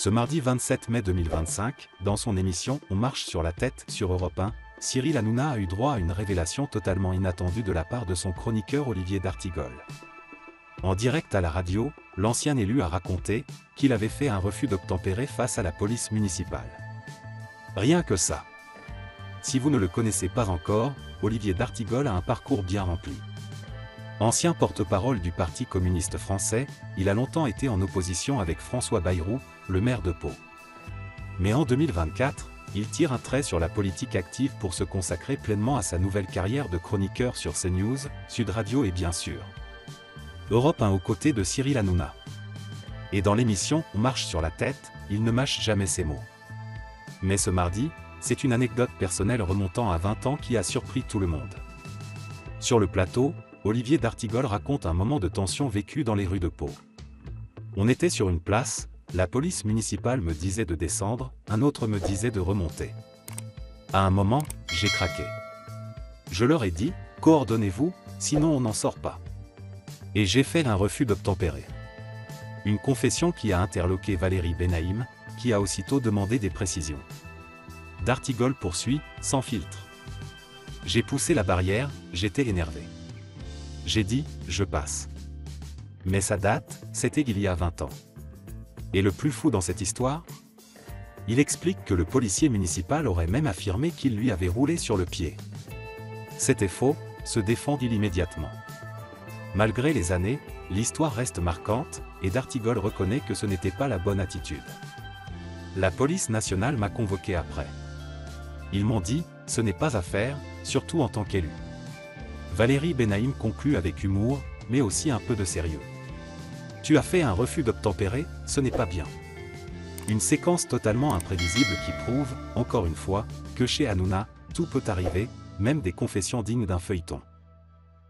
Ce mardi 27 mai 2025, dans son émission On marche sur la tête sur Europe 1, Cyril Hanouna a eu droit à une révélation totalement inattendue de la part de son chroniqueur Olivier d'Artigol. En direct à la radio, l'ancien élu a raconté qu'il avait fait un refus d'obtempérer face à la police municipale. Rien que ça. Si vous ne le connaissez pas encore, Olivier d'Artigol a un parcours bien rempli. Ancien porte-parole du Parti communiste français, il a longtemps été en opposition avec François Bayrou, le maire de Pau. Mais en 2024, il tire un trait sur la politique active pour se consacrer pleinement à sa nouvelle carrière de chroniqueur sur CNews, Sud Radio et bien sûr Europe 1 aux côtés de Cyril Hanouna. Et dans l'émission On marche sur la tête, il ne mâche jamais ses mots. Mais ce mardi, c'est une anecdote personnelle remontant à 20 ans qui a surpris tout le monde. Sur le plateau, Olivier d'Artigol raconte un moment de tension vécu dans les rues de Pau. On était sur une place, la police municipale me disait de descendre, un autre me disait de remonter. À un moment, j'ai craqué. Je leur ai dit, coordonnez-vous, sinon on n'en sort pas. Et j'ai fait un refus d'obtempérer. Une confession qui a interloqué Valérie Benaïm, qui a aussitôt demandé des précisions. D'Artigol poursuit, sans filtre. J'ai poussé la barrière, j'étais énervé. J'ai dit, je passe. Mais ça date, c'était il y a 20 ans. Et le plus fou dans cette histoire? Il explique que le policier municipal aurait même affirmé qu'il lui avait roulé sur le pied. C'était faux, se défend-il immédiatement. Malgré les années, l'histoire reste marquante, et d'Artigol reconnaît que ce n'était pas la bonne attitude. La police nationale m'a convoqué après. Ils m'ont dit, ce n'est pas à faire, surtout en tant qu'élu. Valérie Benaïm conclut avec humour, mais aussi un peu de sérieux. Tu as fait un refus d'obtempérer, ce n'est pas bien. Une séquence totalement imprévisible qui prouve, encore une fois, que chez Hanouna, tout peut arriver, même des confessions dignes d'un feuilleton.